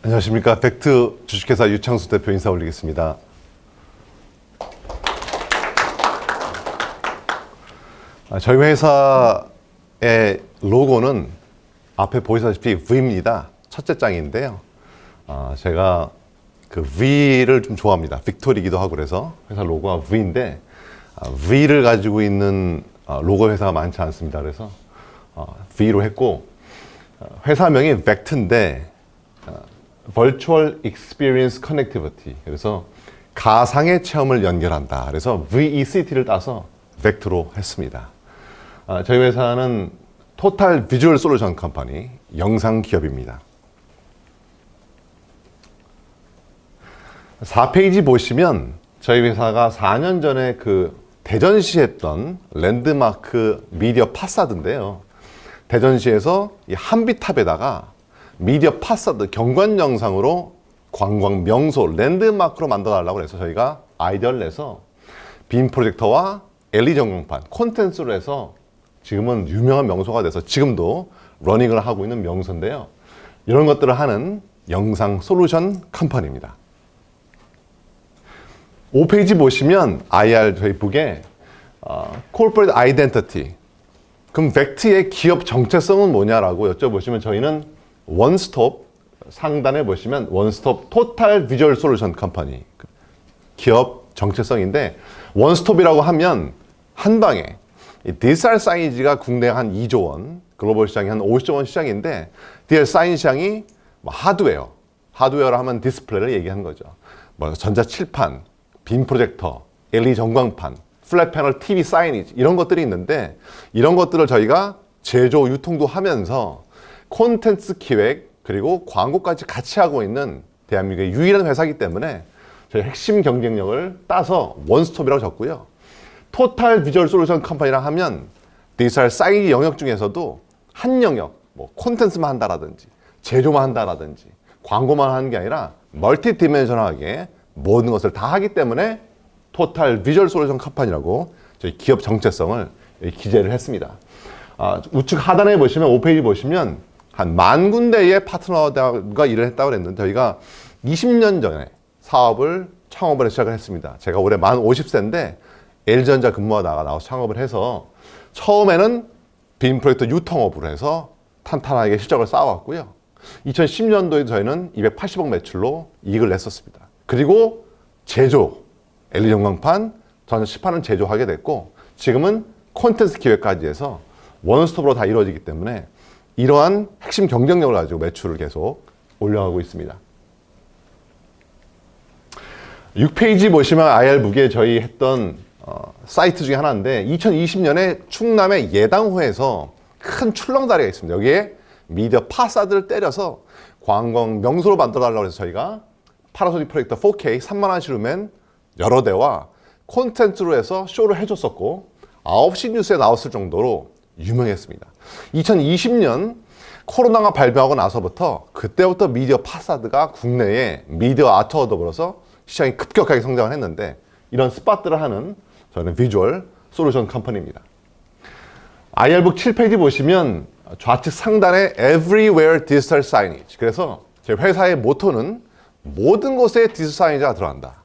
안녕하십니까. 팩트 주식회사 유창수 대표 인사 올리겠습니다. 저희 회사의 로고는 앞에 보시다시피 V입니다. 첫째 장인데요. 제가 그 V를 좀 좋아합니다. 빅토리기도 하고 그래서 회사 로고가 V인데 V를 가지고 있는 로고 회사가 많지 않습니다. 그래서 V로 했고 회사명이 벡트인데 Virtual Experience Connectivity, 그래서 가상의 체험을 연결한다. 그래서 VECT를 따서 벡트로 했습니다. 저희 회사는 토탈 비주얼 솔루션 컴퍼니, 영상 기업입니다. 4페이지 보시면 저희 회사가 4년 전에 그 대전시했던 랜드마크 미디어 파사드인데요. 대전시에서 이 한비탑에다가 미디어 파사드 경관 영상으로 관광 명소 랜드마크로 만들어 달라고 해서 저희가 아이디어를 내서 빔 프로젝터와 LED 전광판 콘텐츠로 해서 지금은 유명한 명소가 돼서 지금도 러닝을 하고 있는 명소인데요. 이런 것들을 하는 영상 솔루션 컴퍼니입니다. 5페이지 보시면 IR 저희 북에 Corporate Identity, 그럼 벡트의 기업 정체성은 뭐냐라고 여쭤보시면 저희는 원스톱, 상단에 보시면 원스톱 토탈 비주얼 솔루션 컴퍼니, 기업 정체성인데 원스톱이라고 하면 한 방에 이 디지털 사이즈가 국내 한 2조 원, 글로벌 시장이 한 50조 원 시장인데 디지털 사이즈 시장이 하드웨어로 하면 디스플레이를 얘기하는 거죠. 뭐 전자칠판, 빔 프로젝터, LED 전광판, 플랫 패널 TV 사이니지 이런 것들이 있는데 이런 것들을 저희가 제조, 유통도 하면서 콘텐츠 기획 그리고 광고까지 같이 하고 있는 대한민국의 유일한 회사이기 때문에 저희 핵심 경쟁력을 따서 원스톱이라고 적고요. 토탈 비주얼 솔루션 컴퍼니라 하면 디지털 사이즈 영역 중에서도 한 영역, 뭐 콘텐츠만 한다라든지 제조만 한다라든지 광고만 하는 게 아니라 멀티 디멘셔널하게 모든 것을 다 하기 때문에 토탈 비주얼 솔루션 컴퍼니라고 저희 기업 정체성을 기재를 했습니다. 우측 하단에 보시면 5페이지 보시면 한 10,000군데의 파트너가 일을 했다고 그랬는데 저희가 20년 전에 사업을 창업을 시작을 했습니다. 제가 올해 만 50세인데 LG전자 근무하다가 나와서 창업을 해서 처음에는 빔 프로젝터 유통업으로 해서 탄탄하게 실적을 쌓아왔고요. 2010년도에 저희는 280억 매출로 이익을 냈었습니다. 그리고 제조, LED 전광판, 전자칠판은 제조하게 됐고 지금은 콘텐츠 기획까지 해서 원스톱으로 다 이루어지기 때문에 이러한 핵심 경쟁력을 가지고 매출을 계속 올려가고 있습니다. 6페이지 보시면 IR북에 저희 했던 사이트 중에 하나인데 2020년에 충남의 예당호에서 큰 출렁다리가 있습니다. 여기에 미디어 파사드를 때려서 관광 명소로 만들어 달라고 해서 저희가 파나소닉 프로젝터 4K 30,000원치 루멘 여러 대와 콘텐츠로 해서 쇼를 해줬었고 9시 뉴스에 나왔을 정도로 유명했습니다. 2020년 코로나가 발병하고 나서부터 그때부터 미디어 파사드가 국내에 미디어 아트와 더불어서 시장이 급격하게 성장을 했는데 이런 스팟들을 하는 저는 비주얼 솔루션 컴퍼니입니다. IR북 7페이지 보시면 좌측 상단에 Everywhere Digital Signage, 그래서 제 회사의 모토는 모든 곳에 디지털 사이니지가 들어간다.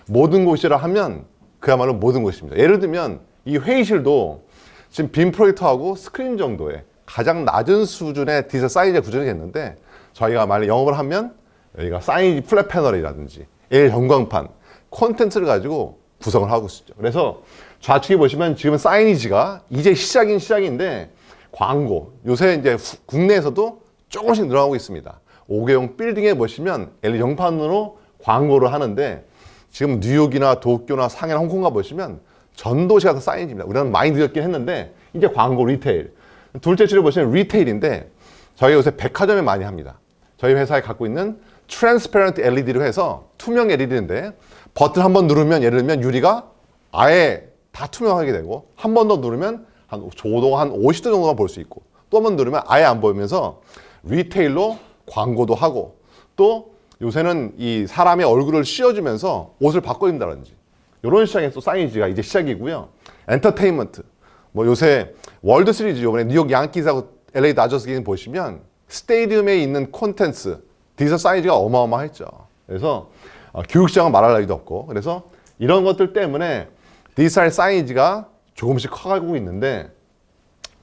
모든 곳이라 하면 그야말로 모든 곳입니다. 예를 들면 이 회의실도 지금 빔 프로젝터하고 스크린 정도의 가장 낮은 수준의 디지털 사이즈 구현이 됐는데 저희가 만약 영업을 하면 여기가 사이즈 플랫 패널이라든지 LED 전광판, 콘텐츠를 가지고 구성을 하고 있죠. 그래서 좌측에 보시면 지금 사이니지가 이제 시작인데 광고, 요새 이제 국내에서도 조금씩 늘어나고 있습니다. 5개형 빌딩에 보시면 LED 전광판으로 광고를 하는데 지금 뉴욕이나 도쿄나 상해나 홍콩 가 보시면 전도시가 다 사이즈입니다. 우리는 많이 늦었긴 했는데 이제 광고, 리테일. 둘째 줄에 보시면 리테일인데 저희 요새 백화점에 많이 합니다. 저희 회사에 갖고 있는 트랜스페런트 LED로 해서 투명 LED인데 버튼 한 번 누르면 예를 들면 유리가 아예 다 투명하게 되고 한 번 더 누르면 한 조도 한 50도 정도만 볼 수 있고 또 한 번 누르면 아예 안 보이면서 리테일로 광고도 하고 또 요새는 이 사람의 얼굴을 씌워주면서 옷을 바꿔준다든지 이런 시장에서 또 사이즈가 이제 시작이고요. 엔터테인먼트, 뭐 요새 월드 시리즈 이번에 뉴욕 양키스하고 LA 다저스 게임 보시면 스테디움에 있는 콘텐츠 디지털 사이즈가 어마어마했죠. 그래서 교육시장은 말할 나위도 없고, 그래서 이런 것들 때문에 디지털 사이즈가 조금씩 커가고 있는데,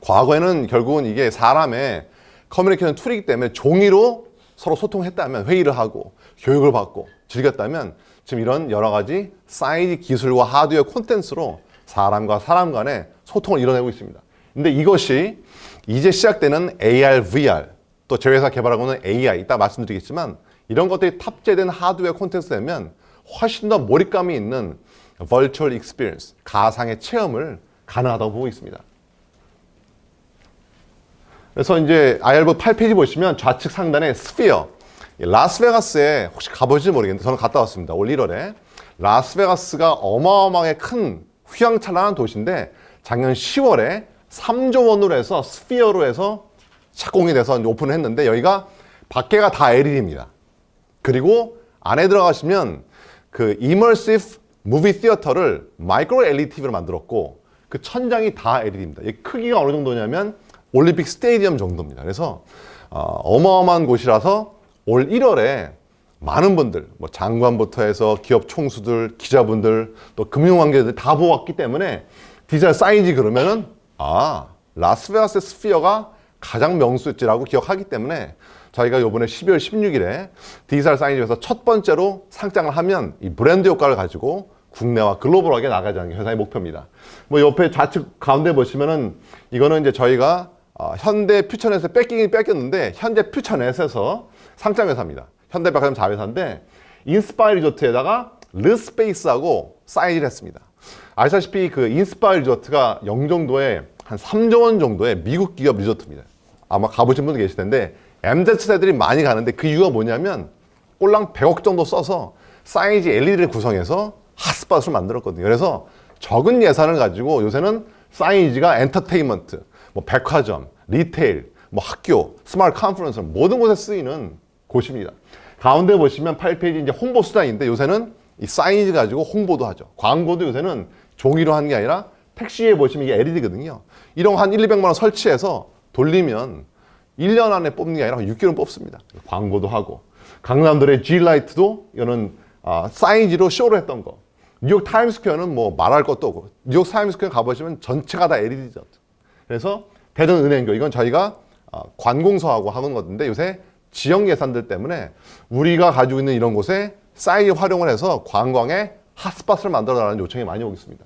과거에는 결국은 이게 사람의 커뮤니케이션 툴이기 때문에 종이로 서로 소통했다면, 회의를 하고 교육을 받고 즐겼다면, 지금 이런 여러 가지 사이즈 기술과 하드웨어 콘텐츠로 사람과 사람 간의 소통을 이뤄내고 있습니다. 근데 이것이 이제 시작되는 AR, VR, 또 저희 회사 개발하고 있는 AI, 이따 말씀드리겠지만, 이런 것들이 탑재된 하드웨어 콘텐츠 되면 훨씬 더 몰입감이 있는 Virtual Experience, 가상의 체험을 가능하다고 보고 있습니다. 그래서 이제 IR북 8페이지 보시면 좌측 상단에 스피어, 라스베가스에 혹시 가보실지 모르겠는데 저는 갔다 왔습니다. 올 1월에. 라스베가스가 어마어마하게 큰 휘황찬란한 도시인데, 작년 10월에 3조 원으로 해서 스피어로 해서 착공이 돼서 오픈을 했는데, 여기가 밖에가 다 LED입니다. 그리고 안에 들어가시면 그 이머시브 무비 시어터를 마이크로 LED로 만들었고, 그 천장이 다 LED입니다. 이 크기가 어느 정도냐면 올림픽 스테디움 정도입니다. 그래서 어마어마한 곳이라서 올 1월에 많은 분들, 뭐 장관부터 해서 기업 총수들, 기자분들, 또 금융관계자들 다 보고 왔기 때문에 디지털 사이즈 그러면은 라스베가스 스피어가 가장 명수지라고 기억하기 때문에 저희가 이번에 12월 16일에 디지털 사이즈에서 첫 번째로 상장을 하면 이 브랜드 효과를 가지고 국내와 글로벌하게 나가자는 게 회사의 목표입니다. 뭐 옆에 좌측 가운데 보시면은 이거는 이제 저희가 현대 퓨처넷에서 뺏기긴 뺏겼는데, 현대 퓨처넷에서 상장 회사입니다. 현대백화점 자회사인데, 인스파이 리조트에다가 르스페이스하고 사인을 했습니다. 아시다시피 그 인스파이 리조트가 영종도에 한 3조 원 정도의 미국 기업 리조트입니다. 아마 가보신 분들 계실 텐데, MZ세대들이 많이 가는데 그 이유가 뭐냐면 꼴랑 100억 정도 써서 사이즈 LED를 구성해서 핫스팟을 만들었거든요. 그래서 적은 예산을 가지고 요새는 사이즈가 엔터테인먼트, 뭐 백화점, 리테일, 뭐 학교, 스마트 컨퍼런스 모든 곳에 쓰이는 곳입니다. 가운데 보시면 8페이지 이제 홍보 수단인데, 요새는 이 사이즈 가지고 홍보도 하죠. 광고도 요새는 종이로 하는 게 아니라 택시에 보시면 이게 LED거든요. 이런 거 한 1, 200만 원 설치해서 돌리면 1년 안에 뽑는 게 아니라 6개월 뽑습니다. 광고도 하고, 강남들의 G라이트도 이거는 사이즈로 쇼를 했던 거. 뉴욕 타임스퀘어는 뭐 말할 것도 없고, 뉴욕 타임스퀘어 가보시면 전체가 다 LED죠. 그래서 대전은행교, 이건 저희가 관공서하고 하는 건데, 요새 지역 예산들 때문에 우리가 가지고 있는 이런 곳에 사이즈 활용을 해서 관광의 핫스팟을 만들어달라는 요청이 많이 오고 있습니다.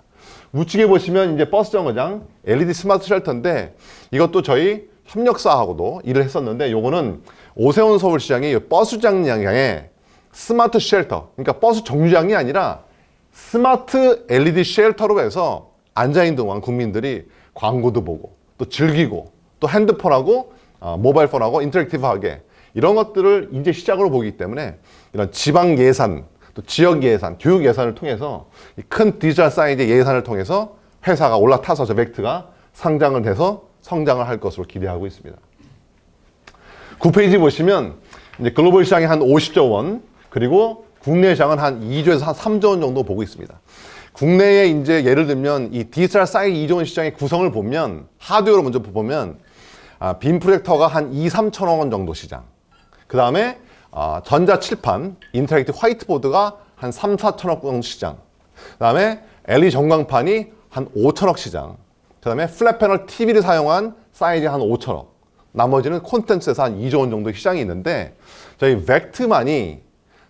우측에 보시면 이제 버스 정거장 LED 스마트 쉘터인데, 이것도 저희 협력사하고도 일을 했었는데, 요거는 오세훈 서울시장이 버스 정류장에 스마트 쉘터, 그러니까 버스 정류장이 아니라 스마트 LED 쉘터로 해서 앉아있는 동안 국민들이 광고도 보고 또 즐기고 또 핸드폰하고 모바일폰하고 인터랙티브하게 이런 것들을 이제 시작으로 보기 때문에, 이런 지방 예산, 또 지역 예산, 교육 예산을 통해서 이 큰 디지털 사이즈 예산을 통해서 회사가 올라타서 저 벡트가 상장을 돼서 성장을 할 것으로 기대하고 있습니다. 9페이지 보시면 이제 글로벌 시장이 한 50조 원, 그리고 국내 시장은 한 2조에서 한 3조 원 정도 보고 있습니다. 국내에 이제 예를 들면 이 디지털 사이즈 2조 원 시장의 구성을 보면, 하드웨어로 먼저 보면 빔 프로젝터가 한 2, 3천억 원 정도 시장. 그 다음에 전자칠판, 인터랙티브 화이트보드가 한 3, 4천억 정도 시장. 그 다음에 LED 전광판이 한 5천억 시장. 그 다음에 플랫 패널 TV를 사용한 사이즈 한 5천억. 나머지는 콘텐츠에서 한 2조 원 정도 시장이 있는데, 저희 벡트만이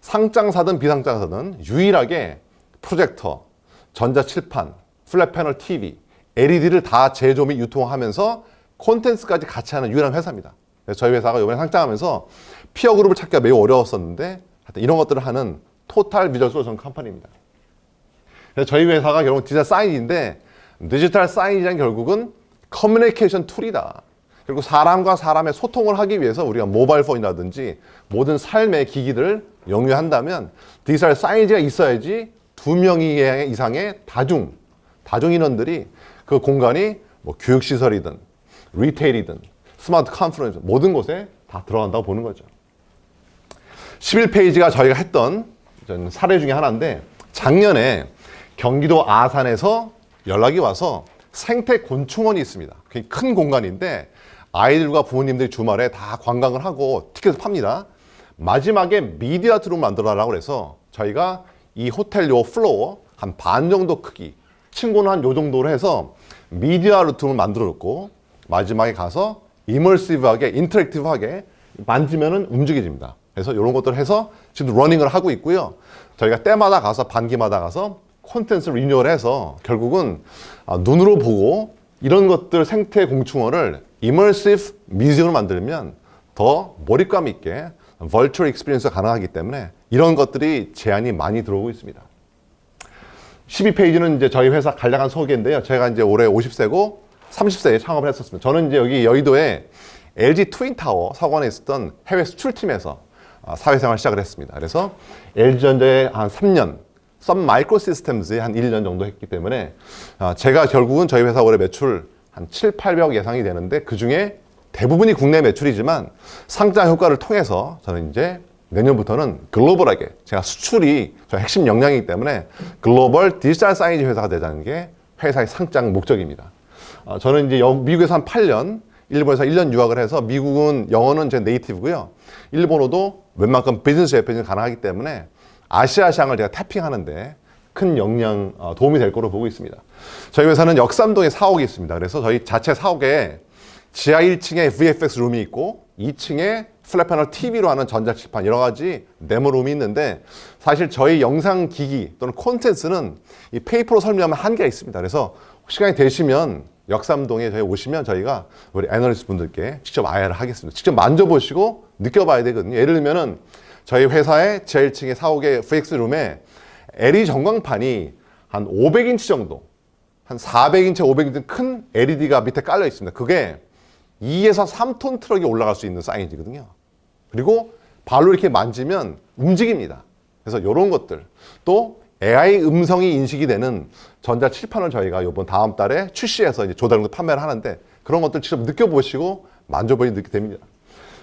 상장사든 비상장사든 유일하게 프로젝터, 전자칠판, 플랫 패널 TV, LED를 다 제조 및 유통하면서 콘텐츠까지 같이 하는 유일한 회사입니다. 그래서 저희 회사가 이번에 상장하면서 피어 그룹을 찾기가 매우 어려웠었는데, 하여튼 이런 것들을 하는 토탈 비주얼 솔루션 컴퍼니입니다. 그래서 저희 회사가 결국 디지털 사이즈인데, 디지털 사이즈는 결국은 커뮤니케이션 툴이다. 그리고 사람과 사람의 소통을 하기 위해서 우리가 모바일 폰이라든지 모든 삶의 기기들을 영유한다면 디지털 사이즈가 있어야지 2명 이상의 다중 인원들이 그 공간이 뭐 교육시설이든 리테일이든 스마트 컨퍼런스 모든 곳에 다 들어간다고 보는 거죠. 11페이지가 저희가 했던 사례 중에 하나인데, 작년에 경기도 아산에서 연락이 와서 생태 곤충원이 있습니다. 굉장히 큰 공간인데 아이들과 부모님들이 주말에 다 관광을 하고 티켓을 팝니다. 마지막에 미디어 아트룸 만들어달라고 해서 저희가 이 호텔 요 플로어 한 반 정도 크기, 층고는 한 요 정도로 해서 미디어 아트룸을 만들어줬고 마지막에 가서 이머시브하게, 인터랙티브하게 만지면은 움직여집니다. 그래서 이런 것들을 해서 지금 러닝을 하고 있고요. 저희가 때마다 가서 반기마다 가서 콘텐츠 리뉴얼을 해서 결국은 눈으로 보고 이런 것들 생태 공충어를 이머시브 뮤직으로 만들면 더 몰입감 있게 버추얼 익스피리언스가 가능하기 때문에 이런 것들이 제안이 많이 들어오고 있습니다. 12페이지는 이제 저희 회사 간략한 소개인데요. 제가 이제 올해 50세고 30세에 창업을 했었습니다. 저는 이제 여기 여의도에 LG 트윈타워 사관에 있었던 해외 수출팀에서 사회생활 시작을 했습니다. 그래서 LG전자에 한 3년, 썬 마이크로 시스템즈에 한 1년 정도 했기 때문에 제가 결국은 저희 회사 올해 매출 한 7, 800억 예상이 되는데 그 중에 대부분이 국내 매출이지만 상장 효과를 통해서 저는 이제 내년부터는 글로벌하게 제가 수출이 저의 핵심 역량이기 때문에 글로벌 디지털 사이즈 회사가 되자는 게 회사의 상장 목적입니다. 저는 이제 미국에서 한 8년, 일본에서 1년 유학을 해서 미국은 영어는 제 네이티브고요. 일본어도 웬만큼 비즈니스 에피는 가능하기 때문에 아시아 시장을 제가 태핑하는데 큰 역량, 도움이 될 거로 보고 있습니다. 저희 회사는 역삼동에 사옥이 있습니다. 그래서 저희 자체 사옥에 지하 1층에 VFX 룸이 있고 2층에 플랫패널 TV로 하는 전자칠판 여러 가지 데모룸이 있는데 사실 저희 영상 기기 또는 콘텐츠는 이 페이퍼로 설명하면 한계가 있습니다. 그래서 시간이 되시면 역삼동에 저희 오시면 저희가 우리 애널리스트 분들께 직접 IR을 하겠습니다. 직접 만져보시고 느껴봐야 되거든요. 예를 들면은 저희 회사의 지하 1층의 사옥의 VFX 룸에 LED 전광판이 한 500인치 정도, 한 400인치, 500인치 큰 LED가 밑에 깔려 있습니다. 그게 2에서 3톤 트럭이 올라갈 수 있는 사이즈거든요. 그리고 발로 이렇게 만지면 움직입니다. 그래서 이런 것들, 또 AI 음성이 인식이 되는 전자칠판을 저희가 이번 다음 달에 출시해서 이제 조달로 판매를 하는데 그런 것들 직접 느껴보시고 만져보시면 느끼게 됩니다.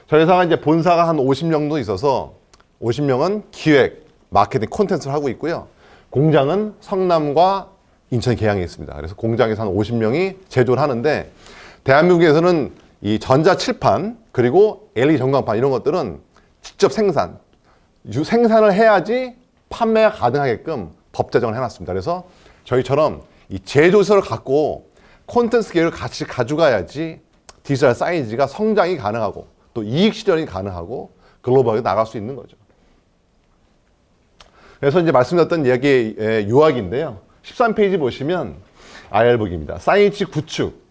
저희 회사가 이제 본사가 한 50명 정도 있어서 50명은 기획, 마케팅, 콘텐츠를 하고 있고요. 공장은 성남과 인천 계양에 있습니다. 그래서 공장에서 한 50명이 제조를 하는데 대한민국에서는 이 전자칠판 그리고 LED 전광판 이런 것들은 직접 생산을 해야지 판매가 가능하게끔 법 제정을 해놨습니다. 그래서 저희처럼 이 제조사를 갖고 콘텐츠 계획을 같이 가져가야지 디지털 사이즈가 성장이 가능하고 또 이익 실현이 가능하고 글로벌하게 나갈 수 있는 거죠. 그래서 이제 말씀드렸던 이야기의 요약인데요. 13페이지 보시면 IR북입니다. 사이즈 구축.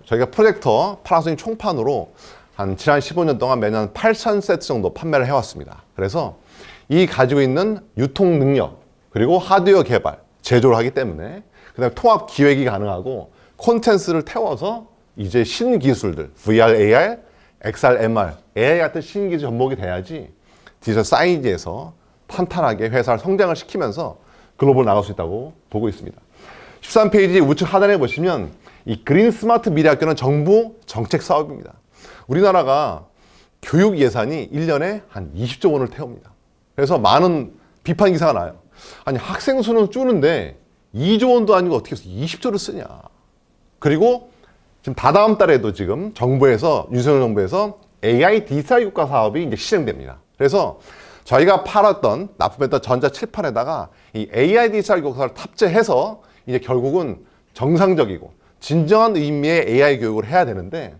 저희가 프로젝터 파나소닉 총판으로 한 지난 15년 동안 매년 8,000세트 정도 판매를 해왔습니다. 그래서 이 가지고 있는 유통 능력 그리고 하드웨어 개발, 제조를 하기 때문에 그다음에 통합 기획이 가능하고 콘텐츠를 태워서 이제 신기술들, VR, AR, XR, MR, AI 같은 신기술 접목이 돼야지 디지털 사이즈에서 탄탄하게 회사를 성장을 시키면서 글로벌 나갈 수 있다고 보고 있습니다. 13페이지 우측 하단에 보시면 이 그린 스마트 미래 학교는 정부 정책 사업입니다. 우리나라가 교육 예산이 1년에 한 20조 원을 태웁니다. 그래서 많은 비판 기사가 나요. 아니 학생 수는 줄는데 2조 원도 아니고 어떻게 해서 20조를 쓰냐. 그리고 지금 다다음 달에도 지금 정부에서 윤석열 정부에서 AI 디지털 국가 사업이 이제 시행됩니다. 그래서 저희가 팔았던 납품했던 전자칠판에다가 이 AI 디지털 교육사를 탑재해서 이제 결국은 정상적이고 진정한 의미의 AI 교육을 해야 되는데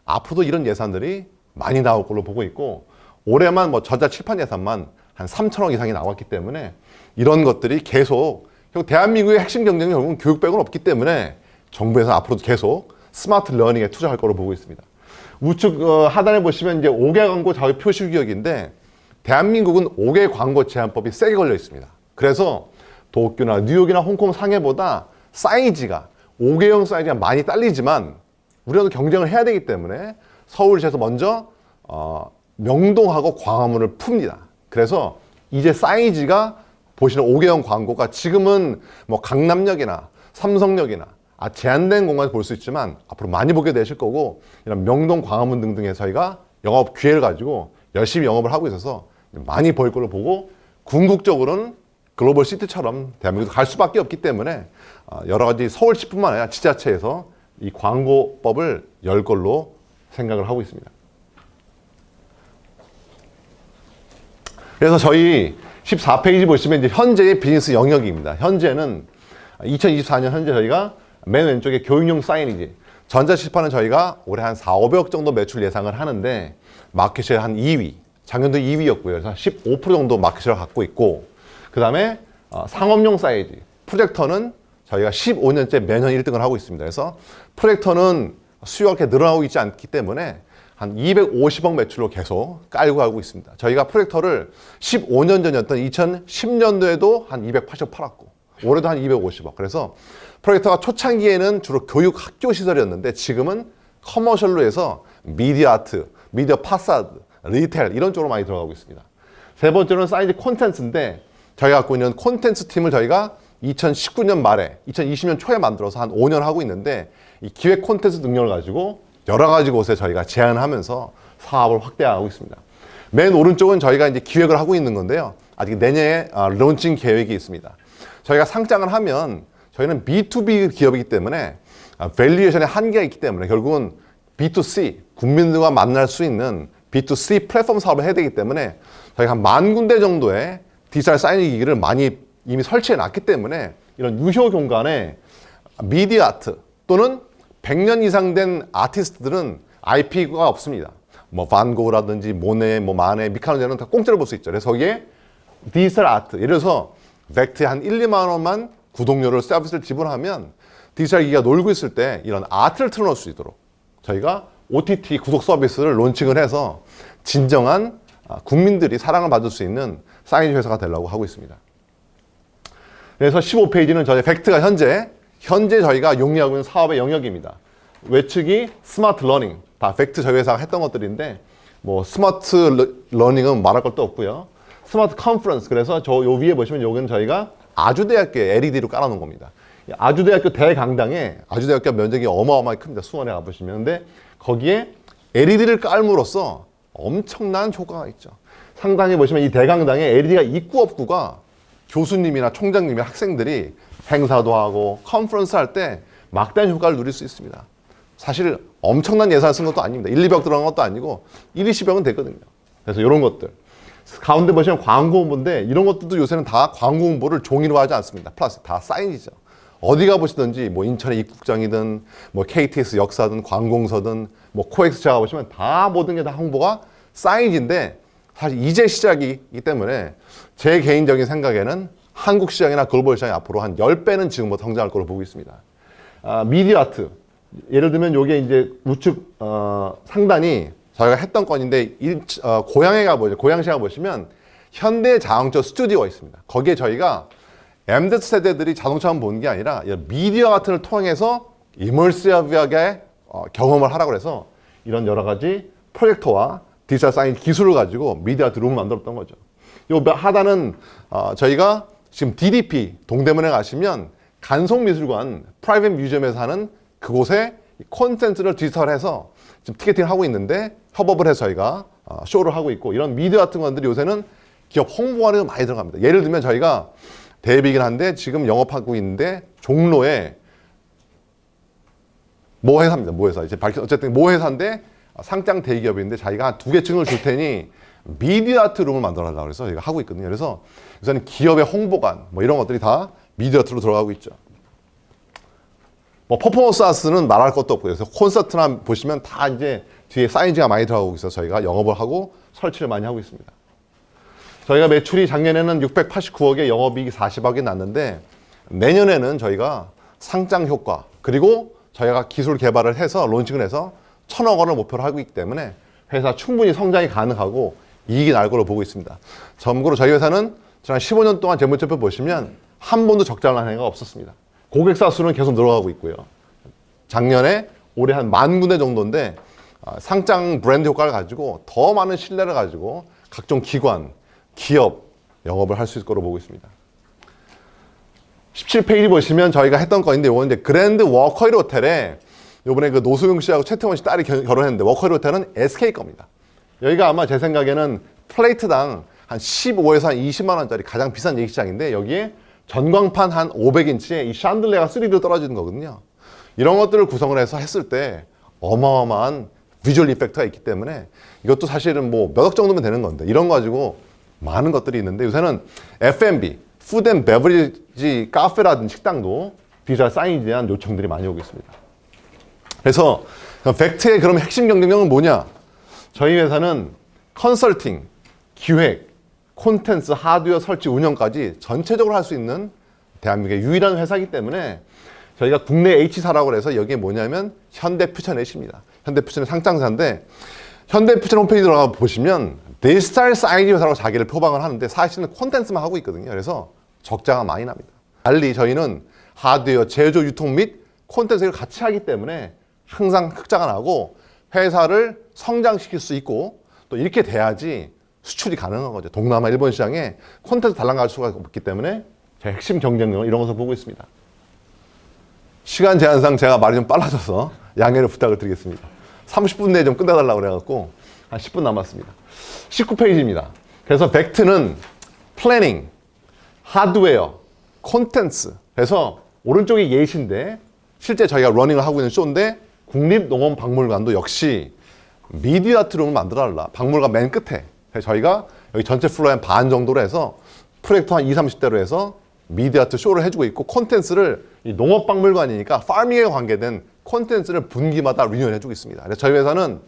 앞으로도 이런 예산들이 많이 나올 걸로 보고 있고 올해만 뭐 전자칠판 예산만 한 3천억 이상이 나왔기 때문에 이런 것들이 계속 대한민국의 핵심 경쟁이 결국은 교육 빼고는 없기 때문에 정부에서 앞으로도 계속 스마트 러닝에 투자할 거로 보고 있습니다. 우측 하단에 보시면 이제 5개 광고 자유 표시 규격인데 대한민국은 5개 광고 제한법이 세게 걸려 있습니다. 그래서 도쿄나 뉴욕이나 홍콩 상해보다 사이즈가 5개형 사이즈가 많이 딸리지만 우리나라도 경쟁을 해야 되기 때문에 서울시에서 먼저 명동하고 광화문을 풉니다. 그래서 이제 사이즈가 보시는 5개형 광고가 지금은 뭐 강남역이나 삼성역이나 제한된 공간에서 볼 수 있지만 앞으로 많이 보게 되실 거고 이런 명동, 광화문 등등에 저희가 영업 기회를 가지고 열심히 영업을 하고 있어서 많이 보일 걸로 보고 궁극적으로는 글로벌 시티처럼 대한민국도 갈 수밖에 없기 때문에 여러 가지 서울시뿐만 아니라 지자체에서 이 광고법을 열 걸로 생각을 하고 있습니다. 그래서 저희 14페이지 보시면 이제 현재의 비즈니스 영역입니다. 현재는 2024년 현재 저희가 맨 왼쪽에 교육용 사이니지. 전자칠판은 저희가 올해 한 4, 500억 정도 매출 예상을 하는데 마켓시ェ어 한 2위. 작년도 2위였고요. 그래서 15% 정도 마켓시ェ어를 갖고 있고 그 다음에 상업용 사이즈. 프로젝터는 저희가 15년째 매년 1등을 하고 있습니다. 그래서 프로젝터는 수요가 그렇게 늘어나고 있지 않기 때문에 한 250억 매출로 계속 깔고 가고 있습니다. 저희가 프로젝터를 15년 전이었던 2010년도에도 한 280억 팔았고 올해도 한 250억. 그래서 프로젝터가 초창기에는 주로 교육 학교 시설이었는데 지금은 커머셜로 해서 미디어 아트, 미디어 파사드, 리테일 이런 쪽으로 많이 들어가고 있습니다. 세 번째로는 사이즈 콘텐츠인데 저희가 갖고 있는 콘텐츠 팀을 저희가 2019년 말에 2020년 초에 만들어서 한 5년 하고 있는데 이 기획 콘텐츠 능력을 가지고 여러 가지 곳에 저희가 제안하면서 사업을 확대하고 있습니다. 맨 오른쪽은 저희가 이제 기획을 하고 있는 건데요. 아직 내년에 론칭 계획이 있습니다. 저희가 상장을 하면 저희는 B2B 기업이기 때문에 밸류에이션의 한계가 있기 때문에 결국은 B2C, 국민들과 만날 수 있는 B2C 플랫폼 사업을 해야 되기 때문에 저희가 한 10,000군데 정도의 디지털 사이닝 기기를 많이 이미 설치해 놨기 때문에 이런 유효 공간에 미디어 아트 또는 100년 이상 된 아티스트들은 IP가 없습니다. 뭐 반고라든지 모네, 뭐 마네, 미카노제는 다 공짜로 볼 수 있죠. 그래서 거기에 디지털 아트, 예를 들어서 벡트에 한 1, 2만 원만 구독료를 서비스를 지불하면 디지털 기기가 놀고 있을 때 이런 아트를 틀어놓을 수 있도록 저희가 OTT 구독 서비스를 론칭을 해서 진정한 국민들이 사랑을 받을 수 있는 사이즈 회사가 되려고 하고 있습니다. 그래서 15페이지는 저희 벡트가 현재 저희가 용리하고 있는 사업의 영역입니다. 외측이 스마트 러닝, 다 벡트 저희 회사가 했던 것들인데 뭐 스마트 러닝은 말할 것도 없고요. 스마트 컨퍼런스, 그래서 요 위에 보시면 여기는 저희가 아주대학교에 LED로 깔아놓은 겁니다. 아주대학교 대강당에 아주대학교 면적이 어마어마하게 큽니다. 수원에 가보시면. 근데 거기에 LED를 깔므로써 엄청난 효과가 있죠. 상당히 보시면 이 대강당에 LED가 있고 없고가 교수님이나 총장님이 학생들이 행사도 하고 컨퍼런스 할 때 막대한 효과를 누릴 수 있습니다. 사실 엄청난 예산을 쓴 것도 아닙니다. 1, 200억 들어간 것도 아니고 1, 20억은 되거든요. 그래서 이런 것들. 가운데 보시면 광고 홍보인데 이런 것들도 요새는 다 광고 홍보를 종이로 하지 않습니다. 플러스 다 사인이죠. 어디 가보시든지 뭐 인천의 입국장이든 뭐 KTX 역사든 관공서든 뭐 코엑스차 가보시면 다 모든 게 다 홍보가 사인인데 사실 이제 시작이기 때문에 제 개인적인 생각에는 한국 시장이나 글로벌 시장이 앞으로 한 10배는 지금부터 성장할 거로 보고 있습니다. 미디어 아트. 예를 들면 요게 이제 우측 상단이 저희가 했던 건인데 고양시에 가보시면 현대자동차 스튜디오가 있습니다. 거기에 저희가 MZ 세대들이 자동차만 보는 게 아니라 미디어 아트를 통해서 이머시브하게 경험을 하라고 해서 이런 여러 가지 프로젝터와 디지털 사인 기술을 가지고 미디어 아트 룸을 만들었던 거죠. 요 하단은 저희가 지금 DDP 동대문에 가시면 간송미술관 프라이빗 뮤지엄에서 하는 그곳에 콘텐츠를 디지털해서 지금 티켓팅을 하고 있는데 협업을 해서 저희가 쇼를 하고 있고 이런 미디어 같은 것들이 요새는 기업 홍보하는 데 많이 들어갑니다. 예를 들면 저희가 대비긴 한데 지금 영업하고 있는데 종로에 모 회사입니다. 모 회사. 이제 어쨌든 모 회사인데 상장 대기업인데 자기가 한 2개 층을 줄 테니 미디어 아트 룸을 만들어달라고 해서 저희가 하고 있거든요. 그래서 요새는 기업의 홍보관 뭐 이런 것들이 다 미디어 아트로 들어가고 있죠. 뭐 퍼포먼스 아트는 말할 것도 없고요. 그래서 콘서트나 보시면 다 이제 뒤에 사이즈가 많이 들어가고 있어서 저희가 영업을 하고 설치를 많이 하고 있습니다. 저희가 매출이 작년에는 689억에 영업이익이 40억이 났는데 내년에는 저희가 상장 효과 그리고 저희가 기술 개발을 해서 론칭을 해서 1,000억 원을 목표로 하고 있기 때문에 회사 충분히 성장이 가능하고 이익이 날 거로 보고 있습니다. 참고로 저희 회사는 지난 15년 동안 재무제표 보시면 한 번도 적자를 난 해가 없었습니다. 고객사 수는 계속 늘어가고 있고요. 작년에 올해 한 10,000군데 정도인데 상장 브랜드 효과를 가지고 더 많은 신뢰를 가지고 각종 기관, 기업 영업을 할 수 있을 거로 보고 있습니다. 17페이지 보시면 저희가 했던 건인데 이건 이제 그랜드 워커힐 호텔에 이번에 그 노수용 씨하고 최태원 씨 딸이 결혼했는데 워커힐 호텔은 SK 겁니다. 여기가 아마 제 생각에는 플레이트당 한 15에서 한 20만 원짜리 가장 비싼 예식장인데 여기에 전광판 한 500인치에 이 샹들레가 3D로 떨어지는 거거든요. 이런 것들을 구성을 해서 했을 때 어마어마한 비주얼 이펙트가 있기 때문에 이것도 사실은 뭐 몇 억 정도면 되는 건데 이런 거 가지고 많은 것들이 있는데 요새는 F&B, 푸드 앤 베버리지 카페라든지 식당도 디지털 사이니지에 대한 요청들이 많이 오고 있습니다. 그래서 벡트의 그럼 핵심 경쟁력은 뭐냐? 저희 회사는 컨설팅, 기획, 콘텐츠, 하드웨어 설치, 운영까지 전체적으로 할 수 있는 대한민국의 유일한 회사이기 때문에 저희가 국내 H사라고 해서 여기에 뭐냐면 현대퓨처넷입니다. 현대퓨처넷 상장사인데 현대퓨처넷 홈페이지 들어가 보시면 디지털 사이니지 회사라고 자기를 표방을 하는데 사실은 콘텐츠만 하고 있거든요. 그래서 적자가 많이 납니다. 달리 저희는 하드웨어, 제조, 유통 및 콘텐츠를 같이 하기 때문에 항상 흑자가 나고 회사를 성장시킬 수 있고 또 이렇게 돼야지 수출이 가능한 거죠. 동남아, 일본 시장에 콘텐츠 달랑갈 수가 없기 때문에 제 핵심 경쟁력을 이런 것을 보고 있습니다. 시간 제한상 제가 말이 좀 빨라져서 양해를 부탁을 드리겠습니다. 30분 내에 좀 끝내달라고 그래갖고 한 10분 남았습니다. 19페이지입니다. 그래서 벡트는 플래닝, 하드웨어, 콘텐츠. 그래서 오른쪽이 예시인데 실제 저희가 러닝을 하고 있는 쇼인데 국립농업박물관도 역시 미디어 아트룸을 만들어달라. 박물관 맨 끝에. 그래서 저희가 여기 전체 플로어의 한 반 정도로 해서 프로젝터 한 20, 30대로 해서 미디어 아트 쇼를 해주고 있고 콘텐츠를 이 농업박물관이니까 파밍에 관계된 콘텐츠를 분기마다 리뉴얼 해주고 있습니다. 그래서 저희 회사는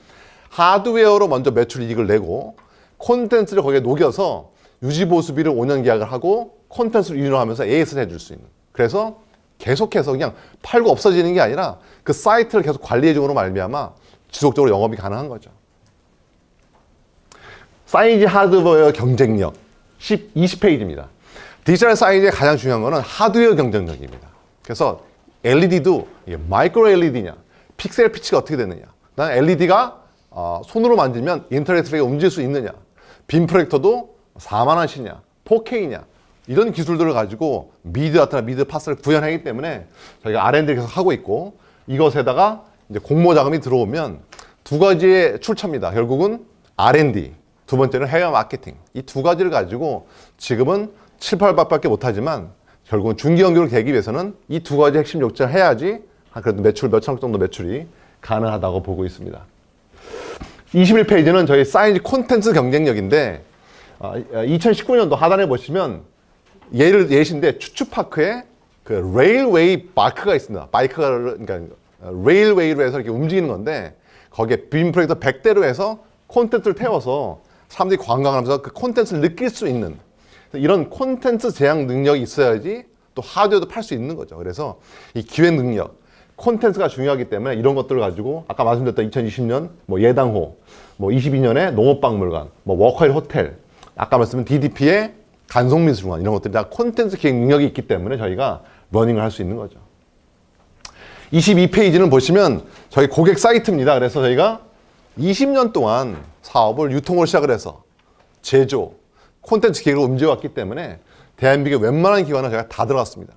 하드웨어로 먼저 매출 이익을 내고 콘텐츠를 거기에 녹여서 유지보수비를 5년 계약을 하고 콘텐츠를 리뉴얼하면서 AS를 해줄 수 있는. 그래서 계속해서 그냥 팔고 없어지는 게 아니라 그 사이트를 계속 관리해줌으로 말미암아 지속적으로 영업이 가능한 거죠. 사이니지 하드웨어 경쟁력 20페이지입니다. 디지털 사이니지의 가장 중요한 거는 하드웨어 경쟁력입니다. 그래서 LED도 마이크로 LED냐, 픽셀 피치가 어떻게 되느냐, 난 LED가 손으로 만지면 인터넷에 움직일 수 있느냐, 빔 프로젝터도 4만 원씩이냐, 4K냐 이런 기술들을 가지고 미디어 아트나 미디어 파스를 구현하기 때문에 저희가 R&D를 계속 하고 있고 이것에다가 이제 공모 자금이 들어오면 두 가지의 출처입니다. 결국은 R&D, 두 번째는 해외 마케팅. 이 두 가지를 가지고 지금은 7, 8박밖에 못하지만 결국은 중기 연결을 되기 위해서는 이 두 가지 핵심 요점을 해야지 그래도 매출 몇천억 정도 매출이 가능하다고 보고 있습니다. 21페이지는 저희 사이니지 콘텐츠 경쟁력인데 2019년도 하단에 보시면 예시인데 추추파크에 그 레일웨이 마크가 있습니다. 바이크가 그러니까 레일웨이로 해서 이렇게 움직이는 건데 거기에 빔 프로젝터 100대로 해서 콘텐츠를 태워서 사람들이 관광하면서 그 콘텐츠를 느낄 수 있는 이런 콘텐츠 제작 능력이 있어야지 또 하드웨어도 팔 수 있는 거죠. 그래서 이 기획 능력, 콘텐츠가 중요하기 때문에 이런 것들을 가지고 아까 말씀드렸던 2020년 뭐 예당호, 뭐 22년에 농업박물관, 뭐 워커힐 호텔, 아까 말씀드린 DDP의 간송미술관 이런 것들이 다 콘텐츠 기획 능력이 있기 때문에 저희가 러닝을 할 수 있는 거죠. 22페이지는 보시면 저희 고객 사이트입니다. 그래서 저희가 20년 동안 사업을 유통을 시작을 해서 제조, 콘텐츠 기획을 움직여왔기 때문에 대한민국의 웬만한 기관은 저희가 다 들어갔습니다.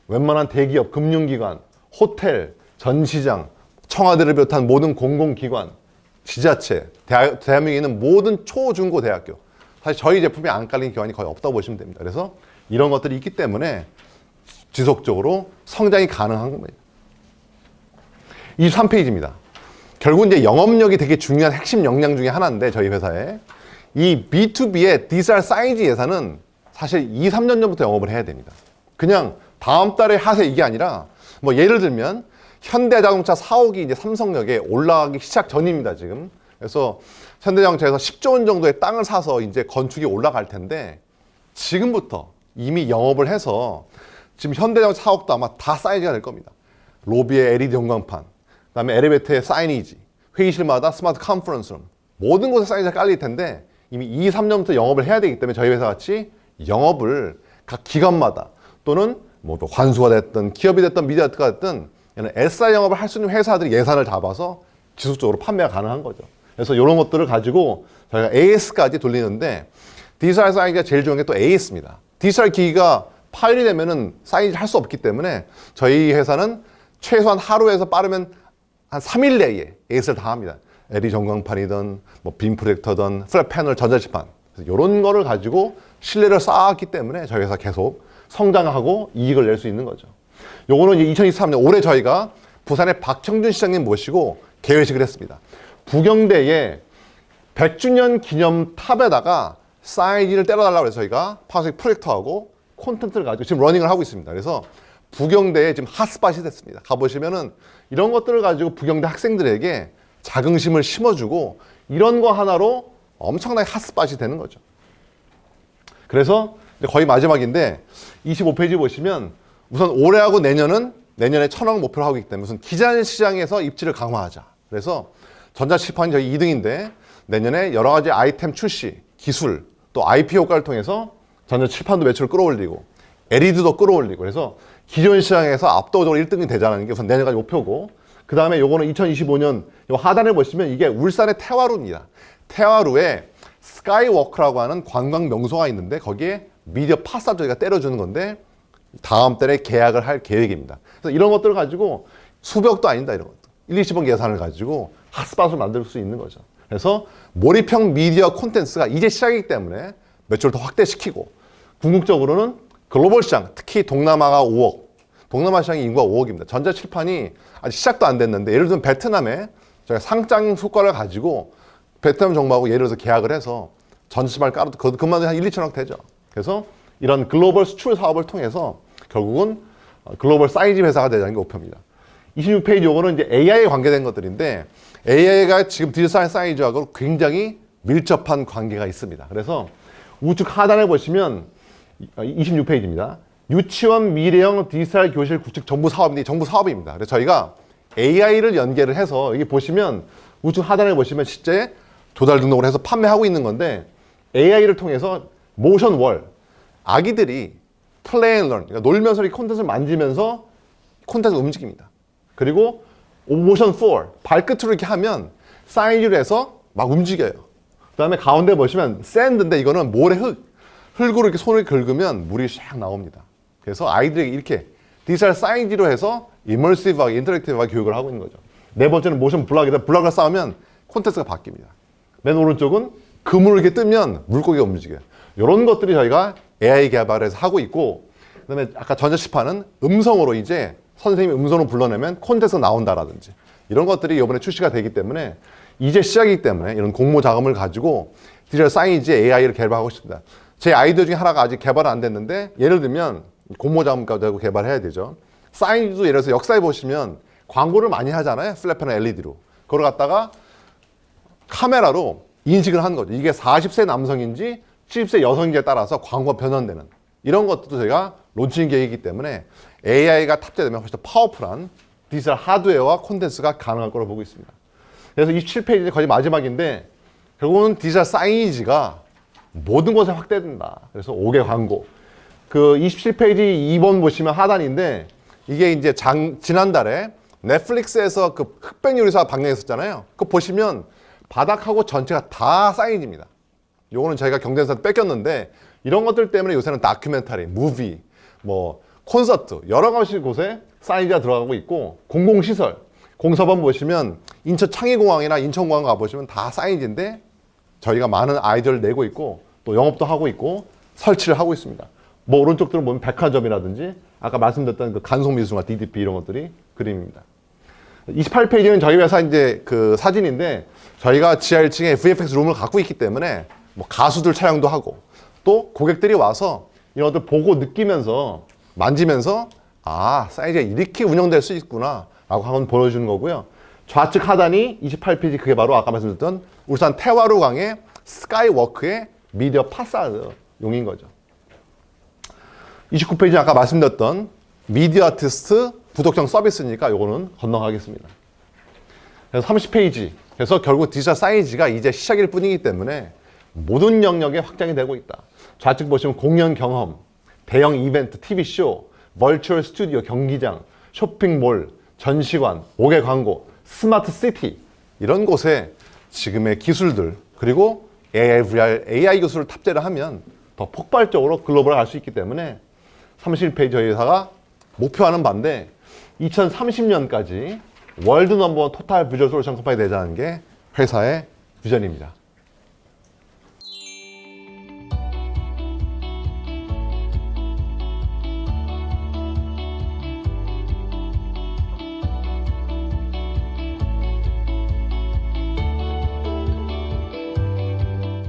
웬만한 대기업, 금융기관, 호텔, 전시장, 청와대를 비롯한 모든 공공기관, 지자체, 대한민국에 있는 모든 초, 중, 고 대학교 사실 저희 제품이 안 깔린 기관이 거의 없다고 보시면 됩니다. 그래서 이런 것들이 있기 때문에 지속적으로 성장이 가능한 겁니다. 23페이지입니다. 결국 이제 영업력이 되게 중요한 핵심 역량 중에 하나인데 저희 회사에 이 B2B의 디지털 사이니지 예산은 사실 2, 3년 전부터 영업을 해야 됩니다. 그냥 다음 달에 하세 이게 아니라 뭐 예를 들면 현대자동차 4억이 이제 삼성역에 올라가기 시작 전입니다, 지금. 그래서 현대자동차에서 10조 원 정도의 땅을 사서 이제 건축이 올라갈 텐데 지금부터 이미 영업을 해서 지금 현대자동차 4억도 아마 다 사이즈가 될 겁니다. 로비에 LED 전광판, 그다음에 엘리베이터에 사이니지, 회의실마다 스마트 컨퍼런스룸 모든 곳에 사이즈가 깔릴 텐데 이미 2, 3년부터 영업을 해야 되기 때문에 저희 회사 같이 영업을 각 기관마다 또는 뭐 관수가 됐든 기업이 됐든 미디어아트가 됐든 SI 영업을 할 수 있는 회사들이 예산을 잡아서 지속적으로 판매가 가능한 거죠. 그래서 이런 것들을 가지고 저희가 AS까지 돌리는데 디지털 사이즈가 제일 좋은 게 또 AS입니다. 디지털 기기가 파일이 되면은 사이즈 할 수 없기 때문에 저희 회사는 최소한 하루에서 빠르면 한 3일 내에 AS를 다 합니다. LED 전광판이든 뭐 빔 프로젝터든 플랫 패널 전자칠판 이런 거를 가지고 신뢰를 쌓았기 때문에 저희 회사 계속 성장하고 이익을 낼 수 있는 거죠. 요거는 이제 2023년 올해 저희가 부산의 박형준 시장님 모시고 개회식을 했습니다. 부경대에 100주년 기념 탑에다가 사이즈를 때려달라고 해서 저희가 파워스틱 프로젝터하고 콘텐츠를 가지고 지금 러닝을 하고 있습니다. 그래서 부경대에 지금 핫스팟이 됐습니다. 가보시면은 이런 것들을 가지고 부경대 학생들에게 자긍심을 심어주고 이런 거 하나로 엄청나게 핫스팟이 되는 거죠. 그래서 이제 거의 마지막인데 25페이지 보시면 우선 올해하고 내년에 1,000억 목표를 하고 있기 때문에 무슨 기자 시장에서 입지를 강화하자. 그래서 전자칠판이 저희 2등인데 내년에 여러 가지 아이템 출시, 기술, 또 IP 효과를 통해서 전자칠판도 매출을 끌어올리고 LED도 끌어올리고 그래서 기존 시장에서 압도적으로 1등이 되자는 게 우선 내년까지 목표고 그 다음에 요거는 2025년 요 하단에 보시면 이게 울산의 태화루입니다. 태화루에 스카이워크라고 하는 관광 명소가 있는데 거기에 미디어 파사 저희가 때려주는 건데 다음 달에 계약을 할 계획입니다. 그래서 이런 것들을 가지고 수백억도 아니다 이런 것도 1, 20억 예산을 가지고 핫스팟을 만들 수 있는 거죠. 그래서 몰입형 미디어 콘텐츠가 이제 시작이기 때문에 매출을 더 확대시키고 궁극적으로는 글로벌 시장, 특히 동남아가 5억, 동남아 시장의 인구가 5억입니다. 전자칠판이 아직 시작도 안 됐는데 예를 들면 베트남에 저희가 상장 효과를 가지고 베트남 정부하고 예를 들어서 계약을 해서 전자칠판을 깔아도 그만 한 1, 2천억 되죠. 그래서 이런 글로벌 수출 사업을 통해서 결국은 글로벌 사이즈 회사가 되자는 게 목표입니다. 26페이지 요거는 이제 AI에 관계된 것들인데 AI가 지금 디지털 사이즈하고 굉장히 밀접한 관계가 있습니다. 그래서 우측 하단에 보시면 26페이지입니다. 유치원 미래형 디지털 교실 구축 정부 사업인데 정부 사업입니다. 그래서 저희가 AI를 연계를 해서 여기 보시면 우측 하단에 보시면 실제 조달 등록을 해서 판매하고 있는 건데 AI를 통해서 모션 월 아기들이 플레이 앤 런 그러니까 놀면서 이 콘텐츠를 만지면서 콘텐츠가 움직입니다. 그리고 모션 4 발끝으로 이렇게 하면 사이즈를 해서 막 움직여요. 그 다음에 가운데 보시면 샌드인데 이거는 모래 흙으로 이렇게 손을 긁으면 물이 샥 나옵니다. 그래서 아이들에게 이렇게 디지털 사이즈로 해서 이머시브하게 인터랙티브하게 교육을 하고 있는 거죠. 네 번째는 모션 블락이다. 블락을 쌓으면 콘텐츠가 바뀝니다. 맨 오른쪽은 그물을 이렇게 뜨면 물고기가 움직여요. 이런 것들이 저희가 AI 개발해서 하고 있고 그다음에 아까 전자칠판은 음성으로 이제 선생님이 음성으로 불러내면 콘텐츠가 나온다라든지 이런 것들이 이번에 출시가 되기 때문에 이제 시작이기 때문에 이런 공모 자금을 가지고 디지털 사이즈의 AI를 개발하고 싶습니다. 제 아이디어 중에 하나가 아직 개발은 안 됐는데 예를 들면 공모 자금 가지고 개발해야 되죠. 사이즈도 예를 들어서 역사에 보시면 광고를 많이 하잖아요. 플래퍼나 LED로. 그걸 갖다가 카메라로 인식을 하는 거죠. 이게 40세 남성인지 70세 여성인지에 따라서 광고가 변환되는 이런 것도 저희가 론칭 계획이기 때문에 AI가 탑재되면 훨씬 더 파워풀한 디지털 하드웨어와 콘텐츠가 가능할 거로 보고 있습니다. 그래서 27페이지 거의 마지막인데 결국은 디지털 사이즈가 모든 곳에 확대된다. 그래서 5개 광고. 그 27페이지 2번 보시면 하단인데 이게 이제 지난달에 넷플릭스에서 그 흑백 요리사 방영했었잖아요. 그거 보시면 바닥하고 전체가 다 사이즈입니다. 요거는 저희가 경쟁사한테 뺏겼는데 이런 것들 때문에 요새는 다큐멘터리, 무비, 뭐 콘서트 여러 가지 곳에 사이즈가 들어가고 있고 공공시설, 공사번 보시면 인천 창의공항이나 인천공항 가보시면 다 사이즈인데 저희가 많은 아이디어를 내고 있고 또 영업도 하고 있고 설치를 하고 있습니다. 뭐 오른쪽들은 보면 백화점이라든지 아까 말씀드렸던 그 간송미술과 DDP 이런 것들이 그림입니다. 28페이지는 저희 회사 이제 그 사진인데 저희가 지하 1층에 VFX 룸을 갖고 있기 때문에 뭐 가수들 촬영도 하고 또 고객들이 와서 이런 것들 보고 느끼면서 만지면서 아 사이즈가 이렇게 운영될 수 있구나 라고 한번 보여주는 거고요. 좌측 하단이 28페이지 그게 바로 아까 말씀드렸던 울산 태화루강의 스카이워크의 미디어 파사드 용인 거죠. 29페이지 아까 말씀드렸던 미디어 아티스트 구독형 서비스니까 요거는 건너가겠습니다. 그래서 30페이지 그래서 결국 디지털 사이즈가 이제 시작일 뿐이기 때문에 모든 영역에 확장이 되고 있다. 좌측 보시면 공연 경험, 대형 이벤트, TV쇼, 버추얼 스튜디오, 경기장, 쇼핑몰, 전시관, 5개 광고, 스마트 시티 이런 곳에 지금의 기술들 그리고 AI, VR, AI 기술을 탑재를 하면 더 폭발적으로 글로벌을 갈 수 있기 때문에 31페이지 저희 회사가 목표하는 바인데 2030년까지 월드 넘버원 토탈 비주얼 솔루션 컴퍼니 되자는 게 회사의 비전입니다.